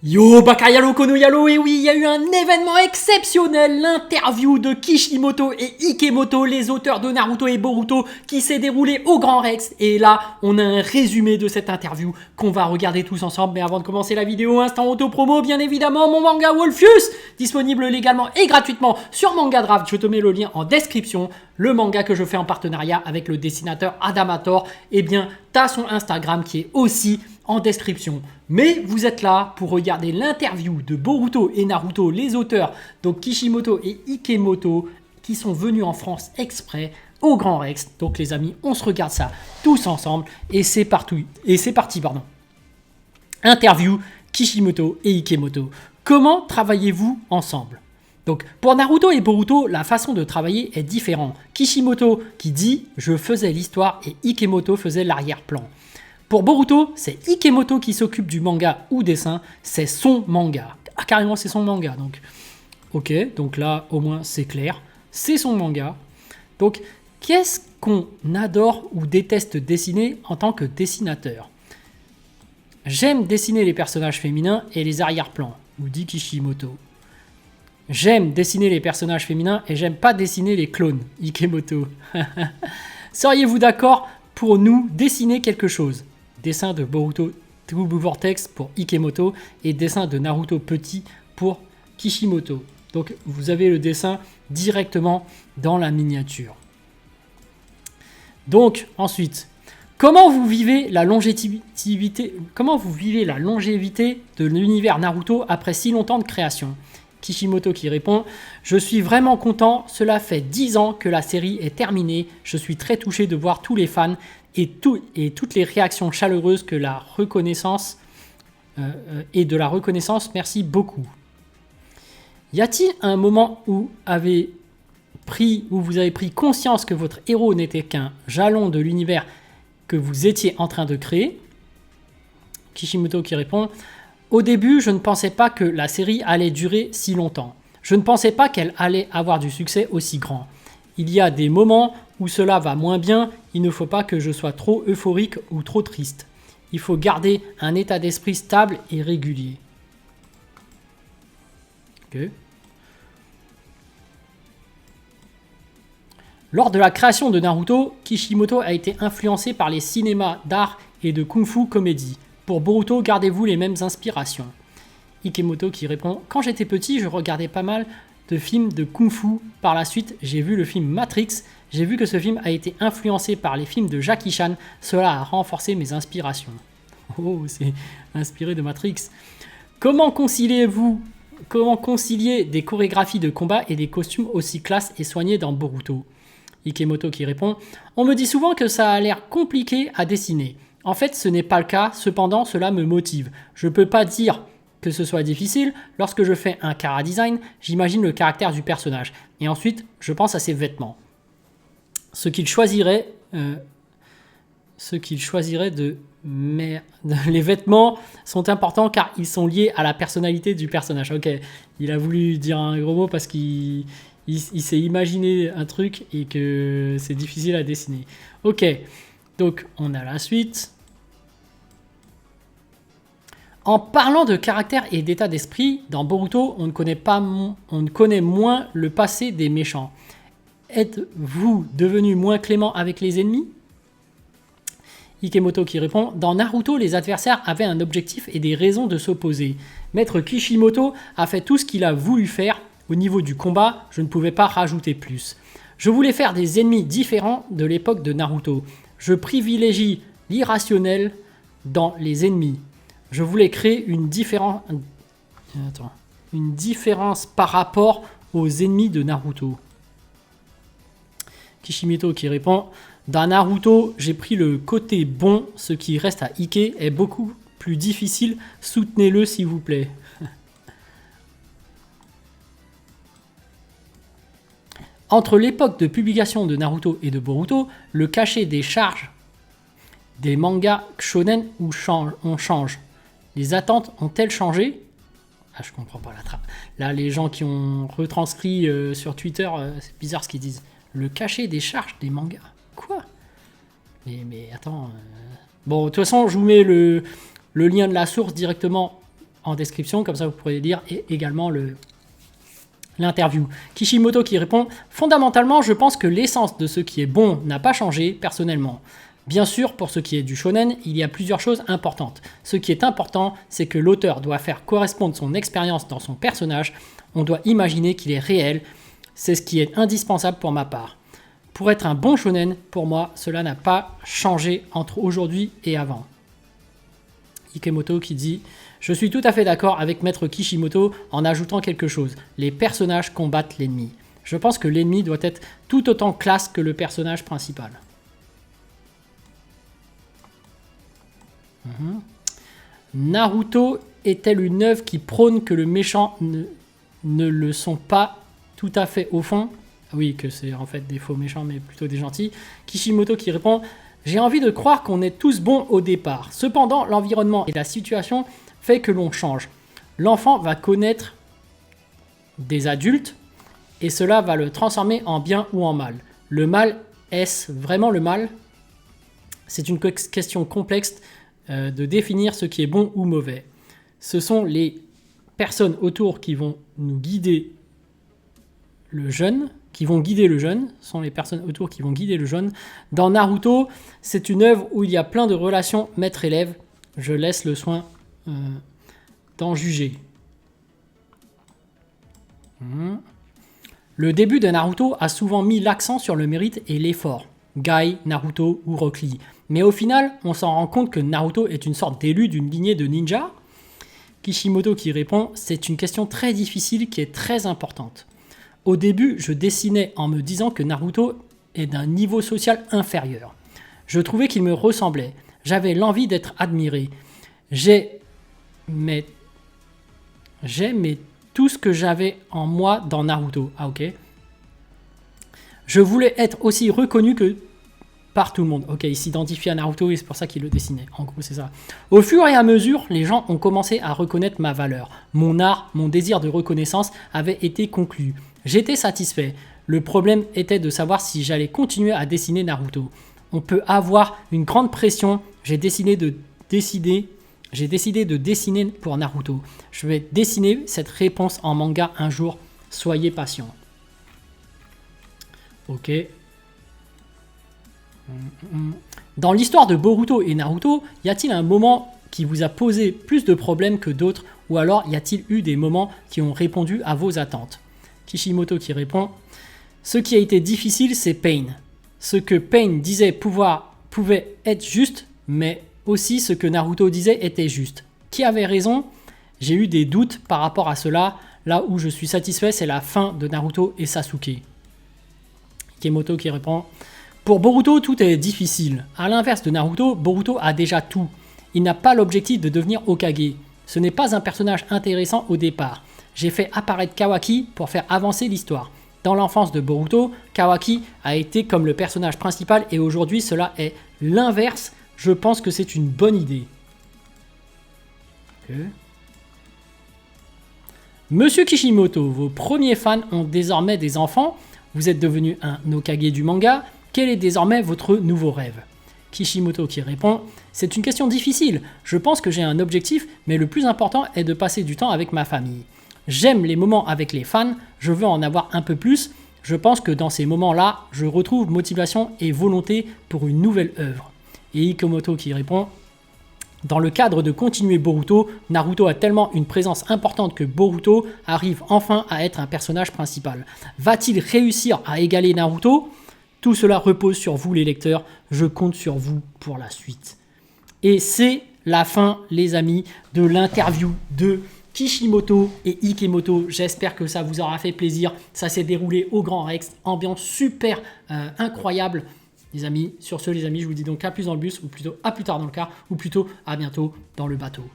Yo Bakayalo Konoyalo, et oui, il y a eu un événement exceptionnel, l'interview de Kishimoto et Ikemoto, les auteurs de Naruto et Boruto, qui s'est déroulée au Grand Rex. Et là, on a un résumé de cette interview qu'on va regarder tous ensemble. Mais avant de commencer la vidéo, instant auto-promo, bien évidemment, mon manga Wolfius, disponible légalement et gratuitement sur Manga Draft. Je te mets le lien en description. Le manga que je fais en partenariat avec le dessinateur Adamator, eh bien, t'as son Instagram qui est aussi en description. Mais vous êtes là pour regarder l'interview de Boruto et Naruto, les auteurs, donc Kishimoto et Ikemoto, qui sont venus en France exprès au Grand Rex. Donc les amis, on se regarde ça tous ensemble et c'est parti. Interview Kishimoto et Ikemoto. Comment travaillez-vous ensemble? Donc pour Naruto et Boruto, la façon de travailler est différente. Kishimoto qui dit « je faisais l'histoire » et Ikemoto faisait l'arrière-plan. Pour Boruto, c'est Ikemoto qui s'occupe du manga ou dessin, c'est son manga. Ah, carrément, c'est son manga. Donc, ok, donc là, au moins, c'est clair. C'est son manga. Donc, qu'est-ce qu'on adore ou déteste dessiner en tant que dessinateur? J'aime dessiner les personnages féminins et les arrière-plans, nous dit Kishimoto. J'aime dessiner les personnages féminins et j'aime pas dessiner les clones, Ikemoto. Seriez-vous d'accord pour nous dessiner quelque chose? Dessin de Boruto True Blue Vortex pour Ikemoto et dessin de Naruto Petit pour Kishimoto. Donc vous avez le dessin directement dans la miniature. Donc ensuite, comment vous vivez la longévité de l'univers Naruto après si longtemps de création? Kishimoto qui répond « Je suis vraiment content, cela fait 10 ans que la série est terminée, je suis très touché de voir tous les fans et toutes les réactions chaleureuses que la reconnaissance merci beaucoup. » Y a-t-il un moment où vous avez pris conscience que votre héros n'était qu'un jalon de l'univers que vous étiez en train de créer? Kishimoto qui répond « Au début, je ne pensais pas que la série allait durer si longtemps. Je ne pensais pas qu'elle allait avoir du succès aussi grand. Il y a des moments où cela va moins bien, il ne faut pas que je sois trop euphorique ou trop triste. Il faut garder un état d'esprit stable et régulier. » Okay. Lors de la création de Naruto, Kishimoto a été influencé par les cinémas d'art et de kung-fu comédie. Pour Boruto, gardez-vous les mêmes inspirations? Ikemoto qui répond « Quand j'étais petit, je regardais pas mal de films de kung-fu. Par la suite, j'ai vu le film Matrix. J'ai vu que ce film a été influencé par les films de Jackie Chan. Cela a renforcé mes inspirations. » Oh, c'est inspiré de Matrix. Comment concilier des chorégraphies de combat et des costumes aussi classe et soignés dans Boruto? Ikemoto qui répond « On me dit souvent que ça a l'air compliqué à dessiner. En fait, ce n'est pas le cas, cependant, cela me motive. Je ne peux pas dire que ce soit difficile. Lorsque je fais un chara-design, j'imagine le caractère du personnage. Et ensuite, je pense à ses vêtements. Ce qu'il choisirait les vêtements sont importants car ils sont liés à la personnalité du personnage. Ok, il a voulu dire un gros mot parce qu'il s'est imaginé un truc et que c'est difficile à dessiner. Ok, donc on a la suite. En parlant de caractère et d'état d'esprit, dans Boruto, on ne connaît moins le passé des méchants. Êtes-vous devenu moins clément avec les ennemis? Ikemoto qui répond « Dans Naruto, les adversaires avaient un objectif et des raisons de s'opposer. Maître Kishimoto a fait tout ce qu'il a voulu faire. Au niveau du combat, je ne pouvais pas rajouter plus. Je voulais faire des ennemis différents de l'époque de Naruto. Je privilégie l'irrationnel dans les ennemis. Je voulais créer une différence par rapport aux ennemis de Naruto. » Kishimoto qui répond « Dans Naruto, j'ai pris le côté bon, ce qui reste à Ike est beaucoup plus difficile, soutenez-le s'il vous plaît. » Entre l'époque de publication de Naruto et de Boruto, le cachet des charges des mangas shonen on change. Les attentes ont-elles changé? Ah, je comprends pas la trappe. Là, les gens qui ont retranscrit sur Twitter, c'est bizarre ce qu'ils disent. Le cachet des charges des mangas. Quoi? Mais attends. Bon, de toute façon, je vous mets le lien de la source directement en description, comme ça vous pourrez lire également l'interview. Kishimoto qui répond « Fondamentalement, je pense que l'essence de ce qui est bon n'a pas changé personnellement. Bien sûr, pour ce qui est du shonen, il y a plusieurs choses importantes. Ce qui est important, c'est que l'auteur doit faire correspondre son expérience dans son personnage. On doit imaginer qu'il est réel. C'est ce qui est indispensable pour ma part. Pour être un bon shonen, pour moi, cela n'a pas changé entre aujourd'hui et avant. » Ikemoto qui dit « Je suis tout à fait d'accord avec Maître Kishimoto en ajoutant quelque chose. Les personnages combattent l'ennemi. Je pense que l'ennemi doit être tout autant classe que le personnage principal. » Naruto est-elle une œuvre qui prône que le méchant ne le sont pas tout à fait au fond? Oui, que c'est en fait des faux méchants, mais plutôt des gentils. Kishimoto qui répond « J'ai envie de croire qu'on est tous bons au départ. Cependant, l'environnement et la situation fait que l'on change. L'enfant va connaître des adultes et cela va le transformer en bien ou en mal. Le mal, est-ce vraiment le mal? C'est une question complexe de définir ce qui est bon ou mauvais. Ce sont les personnes autour qui vont nous guider le jeune, sont les personnes autour qui vont guider le jeune. Dans Naruto, c'est une œuvre où il y a plein de relations maître-élève. Je laisse le soin d'en juger. Le début de Naruto a souvent mis l'accent sur le mérite et l'effort. Gai, Naruto ou Rock Lee. Mais au final, on s'en rend compte que Naruto est une sorte d'élu d'une lignée de ninjas. Kishimoto qui répond « C'est une question très difficile qui est très importante. Au début, je dessinais en me disant que Naruto est d'un niveau social inférieur. Je trouvais qu'il me ressemblait. J'avais l'envie d'être admiré. J'aimais tout ce que j'avais en moi dans Naruto. Ah ok. Je voulais être aussi reconnu que par tout le monde. Ok, il s'identifie à Naruto et c'est pour ça qu'il le dessinait. En gros, c'est ça. Au fur et à mesure, les gens ont commencé à reconnaître ma valeur. Mon art, mon désir de reconnaissance avait été conclu. J'étais satisfait. Le problème était de savoir si j'allais continuer à dessiner Naruto. On peut avoir une grande pression. J'ai décidé de dessiner pour Naruto. Je vais dessiner cette réponse en manga un jour. Soyez patient. Ok. Dans l'histoire de Boruto et Naruto, y a-t-il un moment qui vous a posé plus de problèmes que d'autres, ou alors y a-t-il eu des moments qui ont répondu à vos attentes? Kishimoto qui répond « Ce qui a été difficile, c'est Pain. Ce que Pain disait pouvait être juste, mais aussi ce que Naruto disait était juste. Qui avait raison? J'ai eu des doutes par rapport à cela. Là où je suis satisfait, c'est la fin de Naruto et Sasuke. » Ikemoto qui répond « Pour Boruto, tout est difficile. À l'inverse de Naruto, Boruto a déjà tout. Il n'a pas l'objectif de devenir Hokage. Ce n'est pas un personnage intéressant au départ. J'ai fait apparaître Kawaki pour faire avancer l'histoire. Dans l'enfance de Boruto, Kawaki a été comme le personnage principal et aujourd'hui cela est l'inverse. Je pense que c'est une bonne idée. » Okay. Monsieur Kishimoto, vos premiers fans ont désormais des enfants. Vous êtes devenu un Hokage du manga. Quel est désormais votre nouveau rêve? Kishimoto qui répond « C'est une question difficile. Je pense que j'ai un objectif, mais le plus important est de passer du temps avec ma famille. J'aime les moments avec les fans, je veux en avoir un peu plus. Je pense que dans ces moments-là, je retrouve motivation et volonté pour une nouvelle œuvre. » Et Ikemoto qui répond « Dans le cadre de continuer Boruto, Naruto a tellement une présence importante que Boruto arrive enfin à être un personnage principal. Va-t-il réussir à égaler Naruto ? Tout cela repose sur vous les lecteurs, je compte sur vous pour la suite. » Et c'est la fin les amis de l'interview de Kishimoto et Ikemoto. J'espère que ça vous aura fait plaisir. Ça s'est déroulé au Grand Rex, ambiance super incroyable. Les amis, sur ce les amis, je vous dis donc à plus dans le bus, ou plutôt à plus tard dans le car, ou plutôt à bientôt dans le bateau.